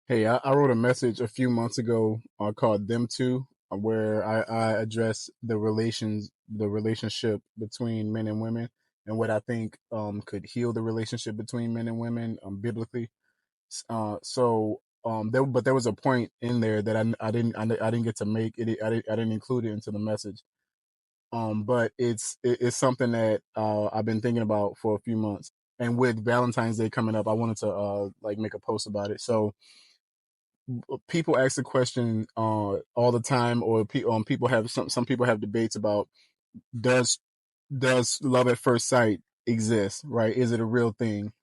Hey, I wrote a message a few months ago called "Them Two," where I address the relationship between men and women, and what I think could heal the relationship between men and women biblically. But there was a point in there that I didn't get to make it. I didn't include it into the message. But it's something that I've been thinking about for a few months, and with Valentine's Day coming up, I wanted to like make a post about it. So people ask the question all the time, or people have some people have debates about does does love at first sight exist? Right? Is it a real thing?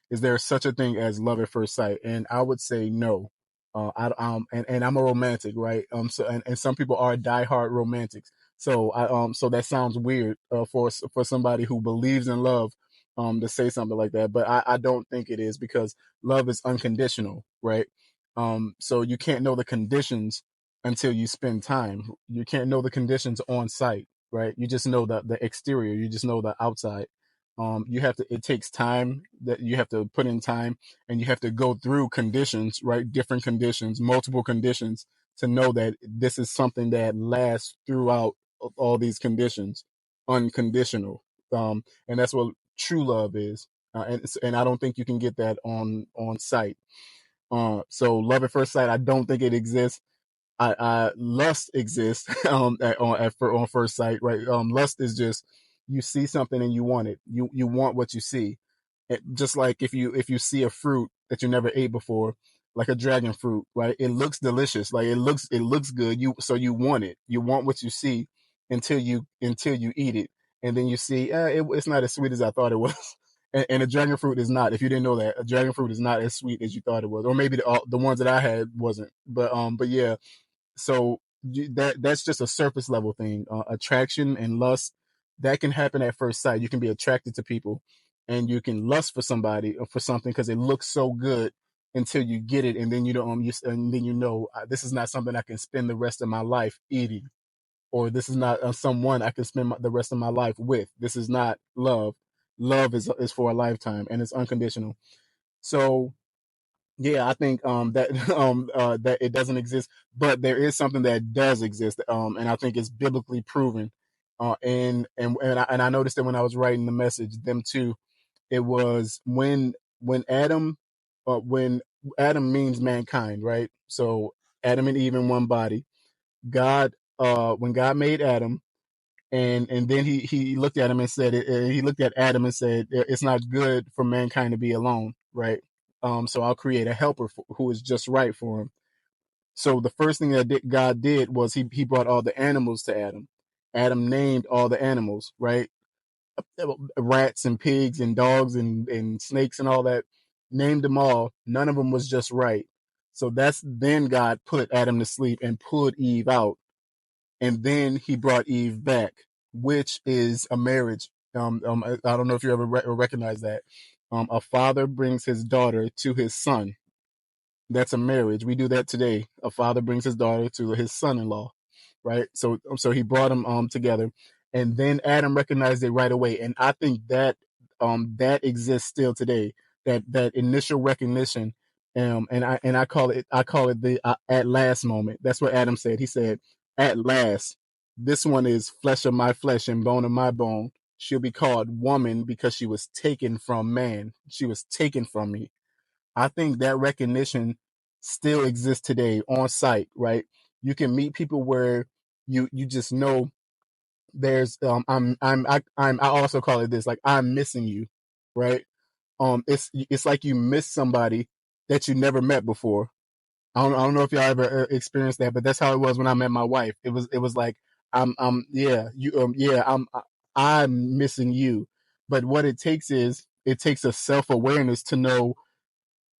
Is there such a thing as love at first sight? And I would say no. And I'm a romantic, right? And some people are diehard romantics. So that sounds weird for somebody who believes in love to say something like that. But I don't think it is, because love is unconditional, right? So you can't know the conditions until you spend time. You can't know the conditions on site, right? You just know the exterior. You just know the outside. You have to. It takes time that you have to put in time, and you have to go through conditions, right? Different conditions, multiple conditions, to know that this is something that lasts throughout all these conditions, unconditional. And that's what true love is. And I don't think you can get that on site. So love at first sight, I don't think it exists. Lust exists on first sight, right? Lust is just you see something and you want it. You want what you see. Just like if you see a fruit that you never ate before, like a dragon fruit, right? It looks delicious, like it looks good. You want it. You want what you see until you eat it, and then you see it's not as sweet as I thought it was. And a dragon fruit is not. If you didn't know that, a dragon fruit is not as sweet as you thought it was, or maybe the ones that I had wasn't. But yeah, so that's just a surface level thing. Attraction and lust, that can happen at first sight. You can be attracted to people, and you can lust for somebody or for something because it looks so good until you get it, and then you don't. And then this is not something I can spend the rest of my life eating, or this is not someone I can spend the rest of my life with. This is not love. Love is for a lifetime, and it's unconditional. So yeah, I think that that it doesn't exist, but there is something that does exist, and I think it's biblically proven. And I noticed that when I was writing the message, them too, it was when when Adam means mankind, right? So Adam and Eve in one body. God, when God made Adam, and then he looked at him and said he looked at Adam and said it's not good for mankind to be alone, right? So I'll create a helper who is just right for him. So the first thing that God did was he brought all the animals to Adam. Adam named all the animals, right? Rats and pigs and dogs and snakes and all that. Named them all. None of them was just right. So that's then God put Adam to sleep and pulled Eve out, and then he brought Eve back, which is a marriage. I don't know if you ever recognize that. A father brings his daughter to his son. That's a marriage. We do that today. A father brings his daughter to his son-in-law, right? So he brought them together, and then Adam recognized it right away. And I think that that exists still today. That initial recognition, and I call it the at last moment. That's what Adam said. He said, "At last, this one is flesh of my flesh and bone of my bone. She'll be called woman because she was taken from man. She was taken from me." I think that recognition still exists today on site, right? You can meet people where you just know there's I also call it this, like, I'm missing you, right? It's like you miss somebody that you never met before. I don't know if y'all ever experienced that, but that's how it was when I met my wife. It was like yeah, I'm missing you. But what it takes is it takes a self-awareness to know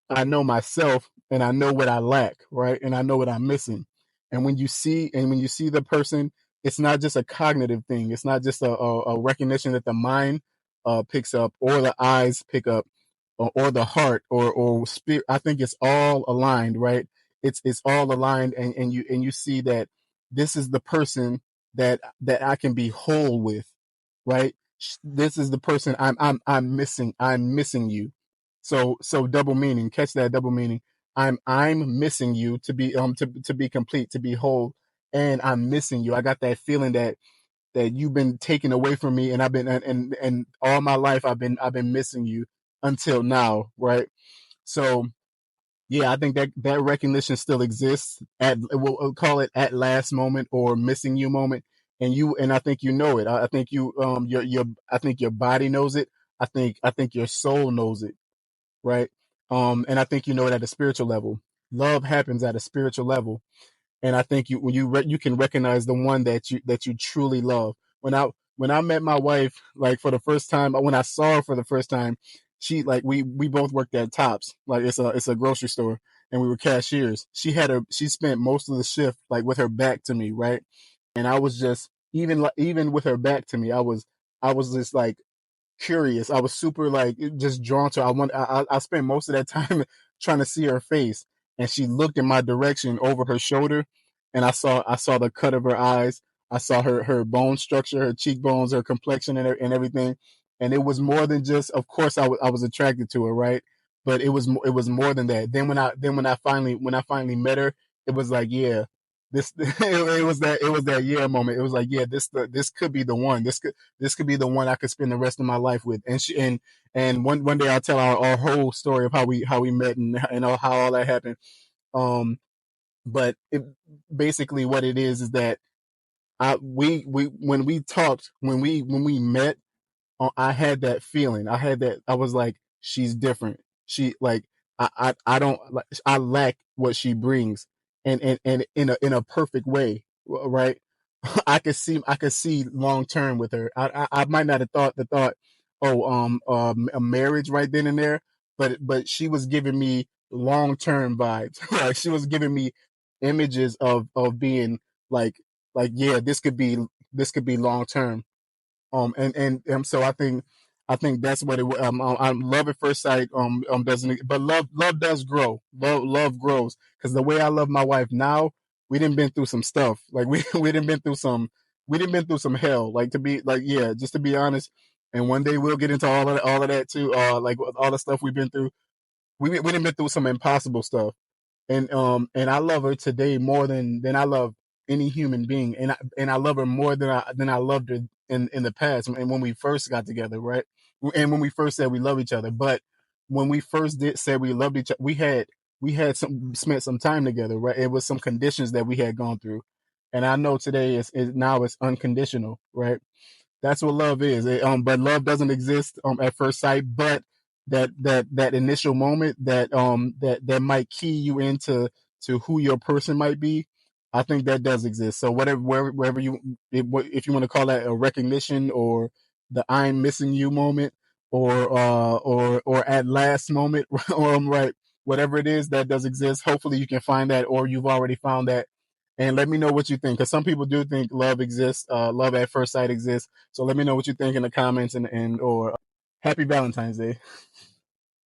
I know myself and I know what I lack, right? And I know what I'm missing. And when you see the person, it's not just a cognitive thing. It's not just a recognition that the mind picks up, or the eyes pick up, or the heart, or spirit. I think it's all aligned, right? It's all aligned, and you see that this is the person that I can be whole with, right? This is the person I'm missing. I'm missing you. So double meaning. Catch that double meaning. I'm missing you to be complete, to be whole, and I'm missing you. I got that feeling that you've been taken away from me, and and all my life I've been missing you until now, right? So yeah, I think that recognition still exists at, we'll call it at last moment or missing you moment, and I think you know it. I think your I think your body knows it. I think your soul knows it, right? And I think you know it at a spiritual level. Love happens at a spiritual level, and I think you can recognize the one that you truly love. When I met my wife, like for the first time, when I saw her for the first time, she like we both worked at Tops, like it's a grocery store, and we were cashiers. She spent most of the shift like with her back to me, right? And I was just even with her back to me, I was just like curious. I was super like just drawn to her. I spent most of that time trying to see her face, and she looked in my direction over her shoulder, and I saw the cut of her eyes. I saw her bone structure, her cheekbones, her complexion, and everything. And it was more than just. Of course, I was attracted to her, right? But it was more than that. Then when I finally met her, it was like, yeah, this it was that yeah moment. It was like, yeah, this could be the one. This could be the one I could spend the rest of my life with. And one day I'll tell our whole story of how we met and how all that happened. Um, but basically what it is that we when we talked when we met, I had that feeling. I was like, she's different. She like I don't like. I lack what she brings, and in a perfect way, right? I could see long term with her. I might not have thought the thought, oh, a marriage right then and there, but she was giving me long term vibes. Like she was giving me images of being like yeah, this could be long term. And so I think that's what love at first sight doesn't, but love does grow. Love grows, because the way I love my wife now, we didn't been through some stuff. Like we didn't been through some hell, like, to be like, yeah, just to be honest. And one day we'll get into all of that too, like all the stuff we've been through. We didn't been through some impossible stuff, and I love her today more than I love any human being, and I love her more than I loved her in the past, and when we first got together, right? And when we first said we love each other. But when we first did said we loved each other, we had spent some time together, right? It was some conditions that we had gone through, and I know today now it's unconditional, right? That's what love is. But love doesn't exist at first sight. But that initial moment that might key you into to who your person might be, I think that does exist. So wherever if you want to call that a recognition, or the I'm missing you moment, or at last moment, right, whatever it is that does exist. Hopefully you can find that, or you've already found that, and let me know what you think, because some people do think love exists, love at first sight exists. So let me know what you think in the comments, and or happy Valentine's Day.